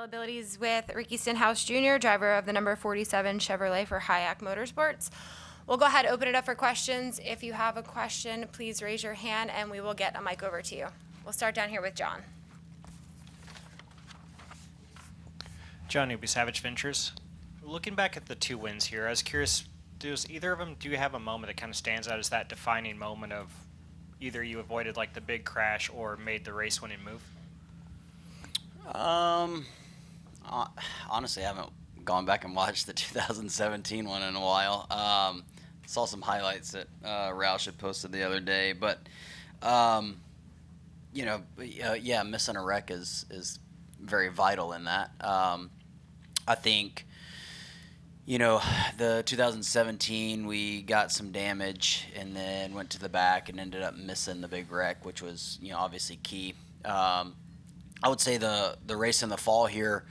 Availabilities with Ricky Stenhouse Jr., driver of the number 47 Chevrolet for Hayek Motorsports. We'll go ahead and open it up for questions. If you have a question, please raise your hand and we will get a mic over to you. We'll start down here with John. John Newby, Savage Ventures. Looking back at the two wins here, I was curious, do you have a moment that kind of stands out as that defining moment of either you avoided like the big crash or made the race winning move? Honestly, I haven't gone back and watched the 2017 one in a while. Saw some highlights that Roush had posted the other day, but missing a wreck is very vital in that. I think, the 2017 we got some damage and then went to the back and ended up missing the big wreck, which was obviously key. I would say the race in the fall here,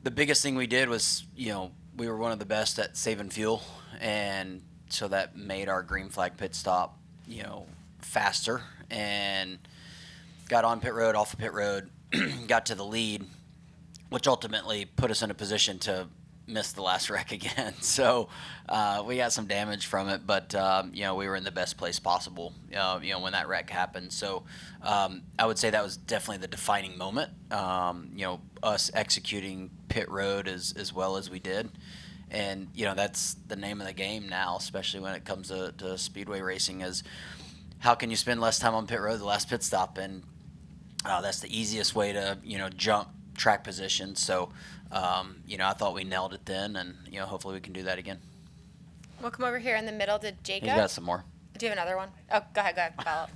the biggest thing we did was, we were one of the best at saving fuel, and so that made our green flag pit stop, faster, and got on pit road, off the pit road, got to the lead, which ultimately put us in a position to miss the last wreck again. So we got some damage from it, but we were in the best place possible when that wreck happened. So I would say that was definitely the defining moment. Us executing pit road as well as we did, and that's the name of the game now, especially when it comes to speedway racing, is how can you spend less time on pit road, the last pit stop, and that's the easiest way to jump track position. So I thought we nailed it then, and hopefully we can do that again. We'll come over here in the middle to Jacob. He's got some more. Do you have another one? Oh, go ahead, follow up.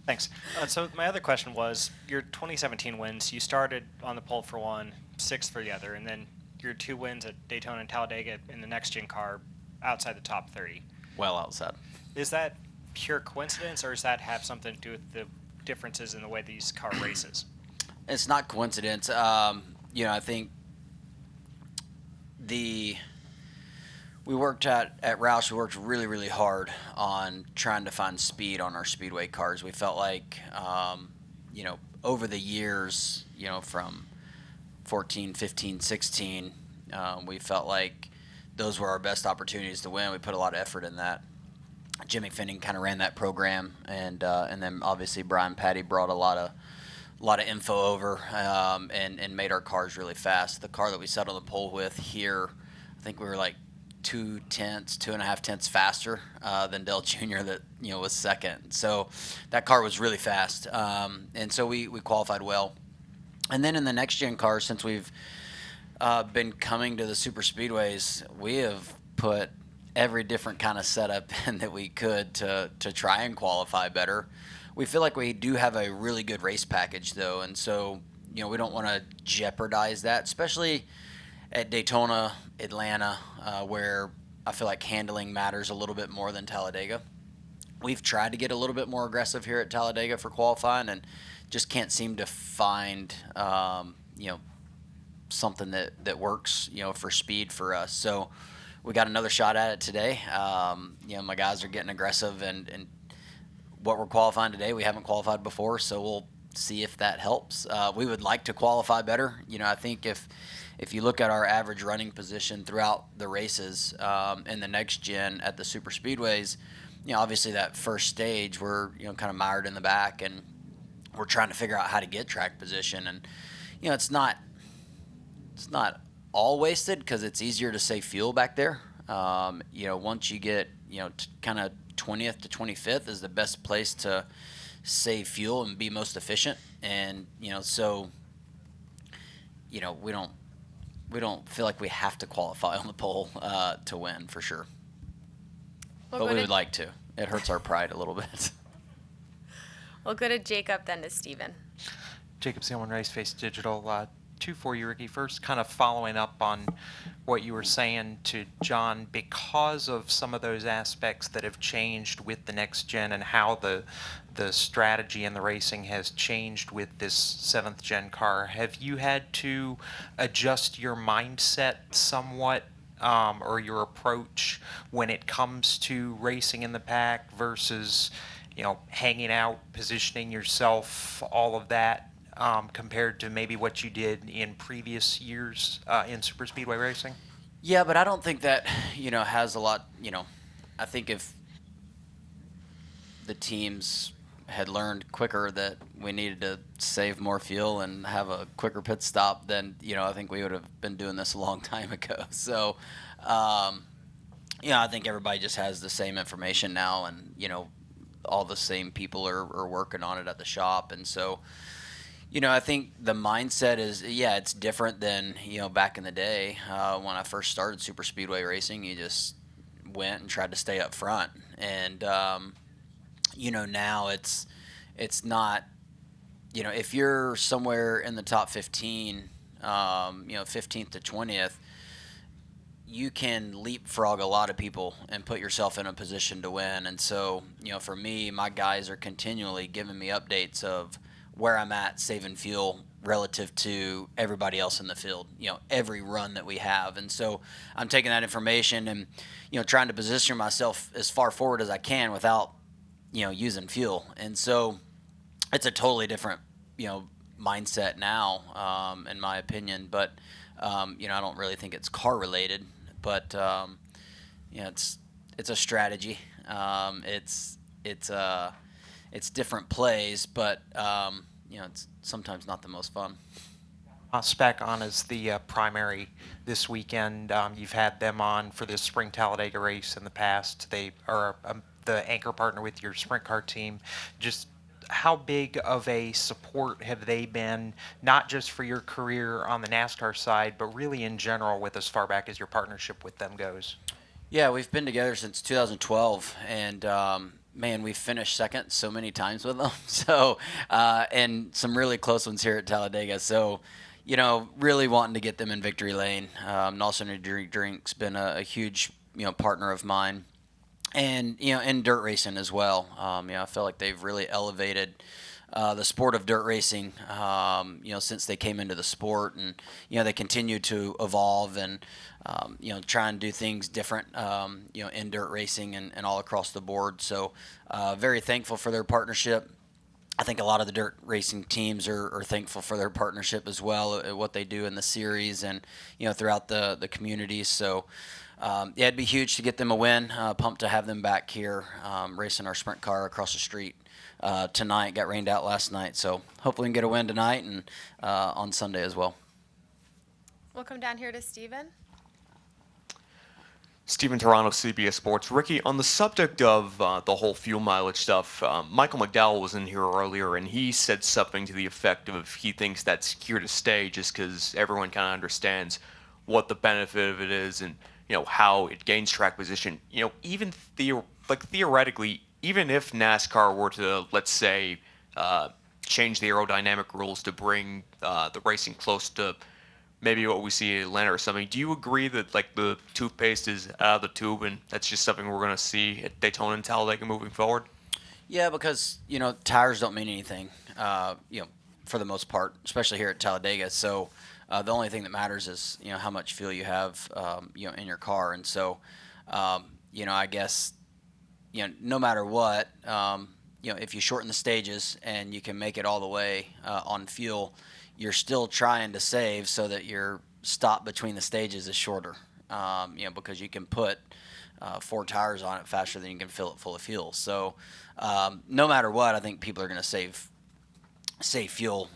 Thanks. So my other question was, your 2017 wins, you started on the pole for one, sixth for the other, and then your two wins at Daytona and Talladega in the next-gen car outside the top 30. Well outside. Is that pure coincidence, or does that have something to do with the differences in the way these car races? It's not coincidence. I think we worked at Roush, we worked really, really hard on trying to find speed on our speedway cars. We felt like, over the years, from 14, 15, 16, we felt like those were our best opportunities to win. We put a lot of effort in that. Jimmy Finning kind of ran that program, and then obviously Brian Patty brought a lot of info over and made our cars really fast. The car that we sat on the pole with here, I think we were like 2.5 tenths faster than Dale Jr. that was second. So that car was really fast, and so we qualified well. And then in the next gen cars, since we've been coming to the super speedways, we have put every different kind of setup in that we could to try and qualify better. We feel like we do have a really good race package, though, and so we don't want to jeopardize that, especially at Daytona, Atlanta, where I feel like handling matters a little bit more than Talladega. We've tried to get a little bit more aggressive here at Talladega for qualifying, and just can't seem to find something that works for speed for us. So we got another shot at it today. My guys are getting aggressive, and what we're qualifying today, we haven't qualified before, so we'll see if that helps. We would like to qualify better. I think if you look at our average running position throughout the races in the next gen at the super speedways, obviously that first stage we're kind of mired in the back, and we're trying to figure out how to get track position. And it's not all wasted, because it's easier to save fuel back there. Once you get kind of 20th to 25th is the best place to save fuel and be most efficient. And so we don't feel like we have to qualify on the pole to win, for sure. But we would like to. It hurts our pride a little bit. We'll go to Jacob, then to Steven. Jacob Seelman, Raceface Digital. Two for you, Ricky. First, kind of following up on what you were saying to John, because of some of those aspects that have changed with the next gen and how the strategy and the racing has changed with this 7th gen car, have you had to adjust your mindset somewhat, or your approach when it comes to racing in the pack versus hanging out, positioning yourself, all of that, compared to maybe what you did in previous years in super speedway racing? Yeah, but I don't think that, has a lot, I think if the teams had learned quicker that we needed to save more fuel and have a quicker pit stop, then, I think we would have been doing this a long time ago. So, I think everybody just has the same information now, and, all the same people are working on it at the shop. And so, I think the mindset is, it's different than, back in the day when I first started super speedway racing. You just went and tried to stay up front. And, now it's not, if you're somewhere in the top 15, 15th to 20th, you can leapfrog a lot of people and put yourself in a position to win. And so, for me, my guys are continually giving me updates of where I'm at saving fuel relative to everybody else in the field, every run that we have. And so I'm taking that information and, trying to position myself as far forward as I can without, using fuel. And so it's a totally different, mindset now, in my opinion. But, I don't really think it's car related, but, it's a strategy. It's different plays, but, it's sometimes not the most fun. Spec on as the primary this weekend. You've had them on for this spring Talladega race in the past. They are the anchor partner with your sprint car team. Just how big of a support have they been, not just for your career on the NASCAR side, but really in general with as far back as your partnership with them goes? Yeah, we've been together since 2012, and man, we've finished second so many times with them. So, and some really close ones here at Talladega. So, really wanting to get them in victory lane. Also, Energy Drink's been a huge, partner of mine. And, in dirt racing as well. I feel like they've really elevated the sport of dirt racing, since they came into the sport. And, they continue to evolve and, try and do things different, in dirt racing and all across the board. So very thankful for their partnership. I think a lot of the dirt racing teams are thankful for their partnership as well, at what they do in the series and, throughout the communities. So, it'd be huge to get them a win. Pumped to have them back here racing our sprint car across the street tonight. Got rained out last night, so hopefully we can get a win tonight and on Sunday as well. We'll come down here to Steven. Steven Toronto, CBS Sports. Ricky, on the subject of the whole fuel mileage stuff, Michael McDowell was in here earlier, and he said something to the effect of he thinks that's here to stay just because everyone kind of understands what the benefit of it is and how it gains track position. Even theoretically, even if NASCAR were to, let's say, change the aerodynamic rules to bring the racing close to maybe what we see in Atlanta or something, do you agree that the toothpaste is out of the tube and that's just something we're going to see at Daytona and Talladega moving forward? Yeah, because tires don't mean anything, for the most part, especially here at Talladega. So the only thing that matters is how much fuel you have in your car. And so I guess no matter what, if you shorten the stages and you can make it all the way on fuel, you're still trying to save so that your stop between the stages is shorter, because you can put 4 tires on it faster than you can fill it full of fuel. So no matter what, I think people are going to save fuel,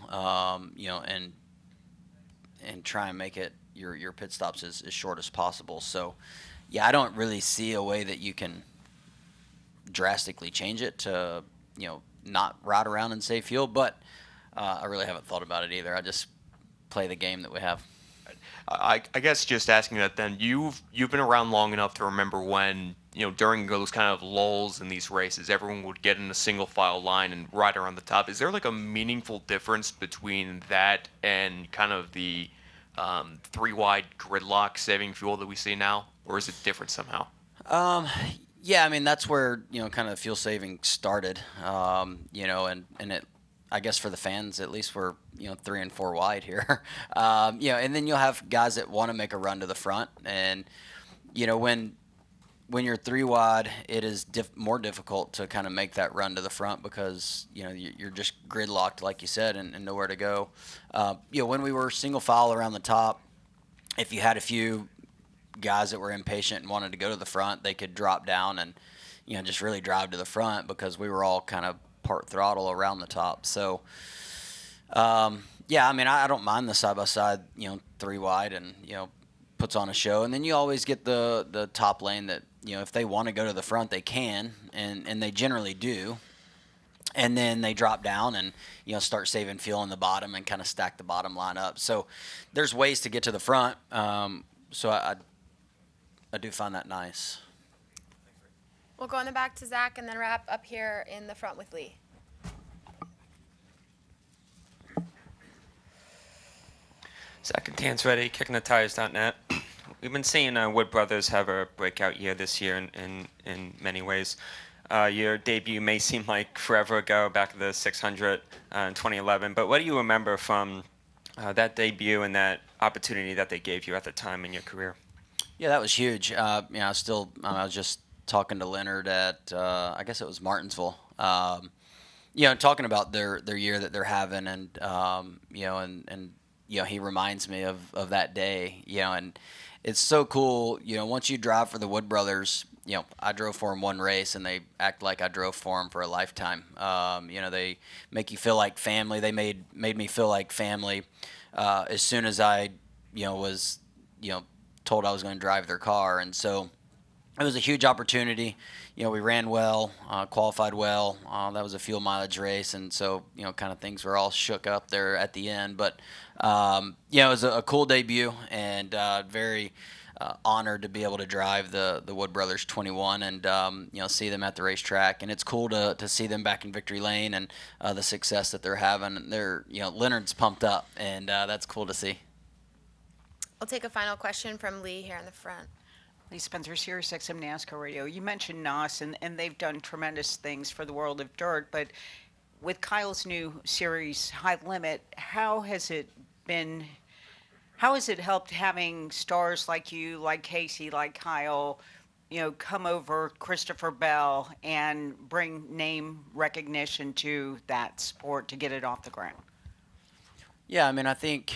and try and make it your pit stops as short as possible. So yeah, I don't really see a way that you can drastically change it to not ride around and save fuel, but I really haven't thought about it either. I just play the game that we have. I guess just asking that then, you've been around long enough to remember when, during those kind of lulls in these races, everyone would get in a single file line and ride around the top. Is there a meaningful difference between that and kind of the 3-wide gridlock saving fuel that we see now, or is it different somehow? Yeah, I mean, that's where, kind of fuel saving started, and it, I guess for the fans, at least we're, 3 and 4 wide here. And then you'll have guys that want to make a run to the front. And, when when you're 3 wide, it is more difficult to kind of make that run to the front because you're just gridlocked, like you said, and nowhere to go. When we were single file around the top, if you had a few guys that were impatient and wanted to go to the front, they could drop down and just really drive to the front because we were all kind of part throttle around the top. So I mean, I don't mind the side by side, 3 wide, and puts on a show. And then you always get the top lane that if they want to go to the front, they can, and they generally do. And then they drop down and start saving fuel in the bottom and kind of stack the bottom line up. So there's ways to get to the front. So I do find that nice. We'll go in the back to Zach and then wrap up here in the front with Lee. Zach and Tan's ready, kickingthetires.net. We've been seeing Wood Brothers have a breakout year this year in many ways. Your debut may seem like forever ago, back at the 600 in 2011, but what do you remember from that debut and that opportunity that they gave you at the time in your career? Yeah, that was huge. I was just talking to Leonard at, I guess it was Martinsville, talking about their year that they're having, and he reminds me of that day, and it's so cool, once you drive for the Wood Brothers. I drove for them one race, and they act like I drove for them for a lifetime. They make you feel like family. They made me feel like family as soon as I, was, told I was going to drive their car. And so it was a huge opportunity. We ran well, qualified well. That was a fuel mileage race, and so kind of things were all shook up there at the end. But it was a cool debut, and very honored to be able to drive the Wood Brothers 21 and see them at the racetrack. And it's cool to see them back in victory lane and the success that they're having. They're Leonard's pumped up, and that's cool to see. We'll take a final question from Lee here in the front. Lee Spencer, Sirius XM NASCAR Radio. You mentioned NOS, and they've done tremendous things for the world of dirt, but with Kyle's new series, High Limit, how has it helped having stars like you, like Casey, like Kyle, come over, Christopher Bell, and bring name recognition to that sport to get it off the ground? Yeah, I mean, I think,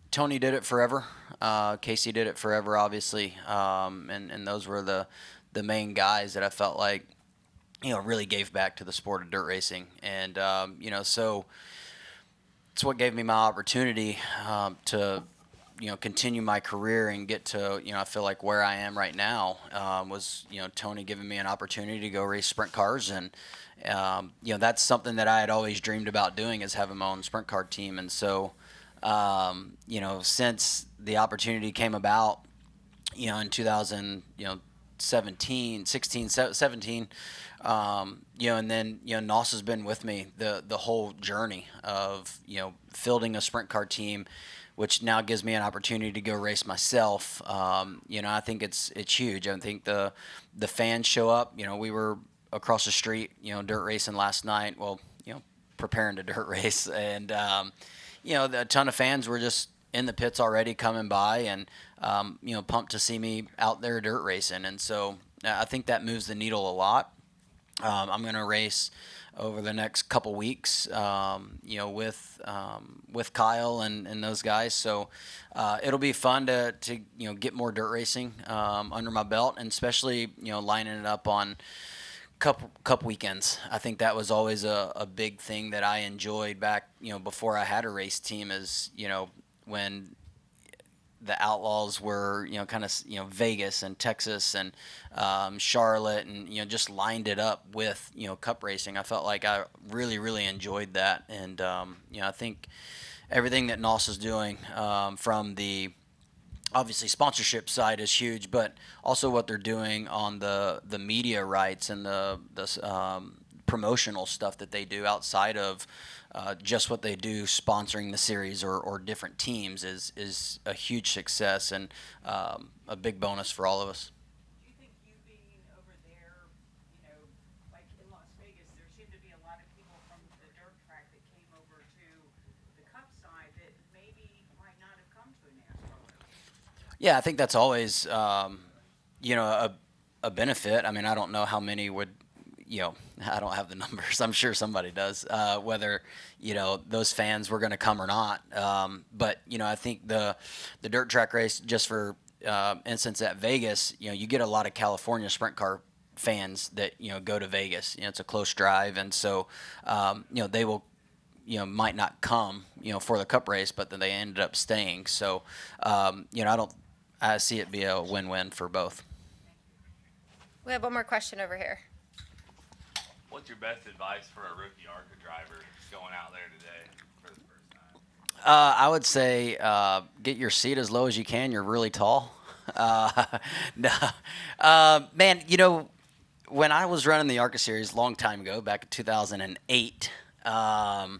Tony did it forever. Casey did it forever, obviously. And those were the main guys that I felt like, really gave back to the sport of dirt racing. And, so it's what gave me my opportunity to, continue my career and get to, I feel like where I am right now was, Tony giving me an opportunity to go race sprint cars. And, that's something that I had always dreamed about doing, is having my own sprint car team. And so, since the opportunity came about, in 2017, 16, 17, and then, NOS has been with me the whole journey of, fielding a sprint car team, which now gives me an opportunity to go race myself. I think it's huge. I think the fans show up. We were across the street, dirt racing last night. Well, preparing to dirt race, and a ton of fans were just in the pits already, coming by and pumped to see me out there dirt racing. And so I think that moves the needle a lot. I'm going to race over the next couple weeks, with Kyle and those guys. So it'll be fun to get more dirt racing under my belt, and especially lining it up on Cup weekends. I think that was always a big thing that I enjoyed back before I had a race team, is when the Outlaws were kind of Vegas and Texas and Charlotte, and just lined it up with Cup racing. I felt like I really enjoyed that. And I think everything that NOS is doing from the obviously sponsorship side is huge, but also what they're doing on the media rights and the promotional stuff that they do outside of just what they do sponsoring the series or different teams is a huge success and a big bonus for all of us. Do you think you being over there, like in Las Vegas, there seemed to be a lot of people from the dirt track that came over to the Cup side that maybe might not have come to a NASCAR race? Yeah, I think that's always, a a benefit. I mean, I don't know how many would, I don't have the numbers. I'm sure somebody does, whether, those fans were going to come or not. But, I think the dirt track race, just for instance at Vegas, you get a lot of California sprint car fans that, go to Vegas. It's a close drive. And so, they will, might not come, for the Cup race, but then they ended up staying. So, I see it be a win-win for both. We have one more question over here. What's your best advice for a rookie ARCA driver going out there today for the first time? I would say get your seat as low as you can. You're really tall. No. Man, when I was running the ARCA series a long time ago, back in 2008, the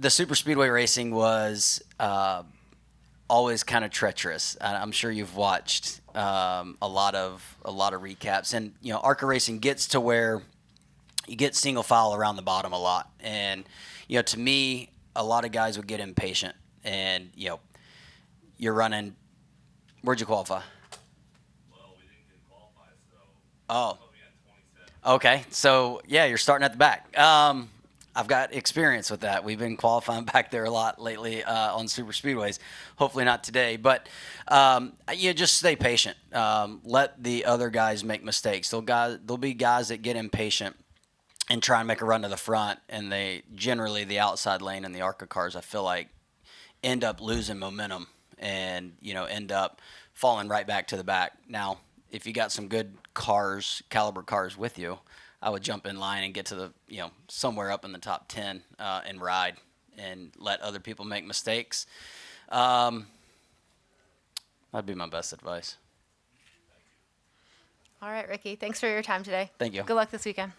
superspeedway racing was always kind of treacherous. I'm sure you've watched a lot of recaps, and ARCA racing gets to where you get single file around the bottom a lot, and to me, a lot of guys would get impatient, and you're running. Where'd you qualify? Well, we didn't get qualified, so Oh, we had 27. okay. So yeah, you're starting at the back. I've got experience with that. We've been qualifying back there a lot lately on super speedways. Hopefully not today, but just stay patient. Let the other guys make mistakes. There'll be guys that get impatient and try and make a run to the front, and they generally the outside lane in the ARCA cars, I feel like, end up losing momentum and end up falling right back to the back. Now, if you got some good cars, caliber cars with you, I would jump in line and get to the, somewhere up in the top 10 and ride and let other people make mistakes. That'd be my best advice. All right, Ricky. Thanks for your time today. Thank you. Good luck this weekend.